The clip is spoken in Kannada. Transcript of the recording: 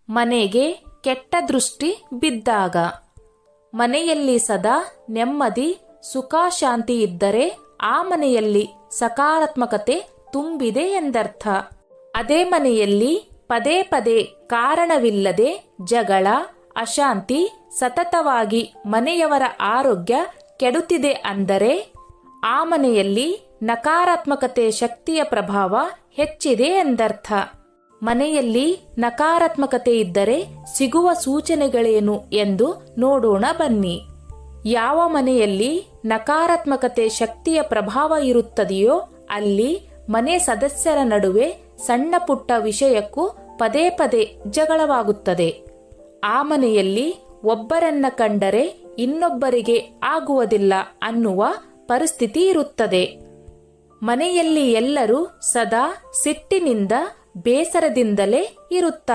ಮನೆಗೆ ಕೆಟ್ಟ ದೃಷ್ಟಿ ಬಿದ್ದಾಗ. ಮನೆಯಲ್ಲಿ ಸದಾ ನೆಮ್ಮದಿ ಸುಖ ಶಾಂತಿ ಇದ್ದರೆ ಆ ಮನೆಯಲ್ಲಿ ಸಕಾರಾತ್ಮಕತೆ ತುಂಬಿದೆ ಎಂದರ್ಥ. ಅದೇ ಮನೆಯಲ್ಲಿ ಪದೇ ಪದೇ ಕಾರಣವಿಲ್ಲದೆ ಜಗಳ ಅಶಾಂತಿ ಸತತವಾಗಿ ಮನೆಯವರ ಆರೋಗ್ಯ ಕೆಡುತ್ತಿದೆ ಅಂದರೆ ಆ ಮನೆಯಲ್ಲಿ ನಕಾರಾತ್ಮಕತೆ ಶಕ್ತಿಯ ಪ್ರಭಾವ ಹೆಚ್ಚಿದೆ ಎಂದರ್ಥ. ಮನೆಯಲ್ಲಿ ನಕಾರಾತ್ಮಕತೆ ಇದ್ದರೆ ಸಿಗುವ ಸೂಚನೆಗಳೇನು ಎಂದು ನೋಡೋಣ ಬನ್ನಿ. ಯಾವ ಮನೆಯಲ್ಲಿ ನಕಾರಾತ್ಮಕತೆ ಶಕ್ತಿಯ ಪ್ರಭಾವ ಇರುತ್ತದೆಯೋ ಅಲ್ಲಿ ಮನೆ ಸದಸ್ಯರ ನಡುವೆ ಸಣ್ಣ ಪುಟ್ಟ ವಿಷಯಕ್ಕೂ ಪದೇ ಪದೇ ಜಗಳವಾಗುತ್ತದೆ. ಆ ಮನೆಯಲ್ಲಿ ಒಬ್ಬರನ್ನ ಕಂಡರೆ ಇನ್ನೊಬ್ಬರಿಗೆ ಆಗುವುದಿಲ್ಲ ಅನ್ನುವ ಪರಿಸ್ಥಿತಿ ಇರುತ್ತದೆ. ಮನೆಯಲ್ಲಿ ಎಲ್ಲರೂ ಸದಾ ಸಿಟ್ಟಿನಿಂದ ಬೇಸರದಿಂದಲೇ ಇರುತ್ತಾರೆ.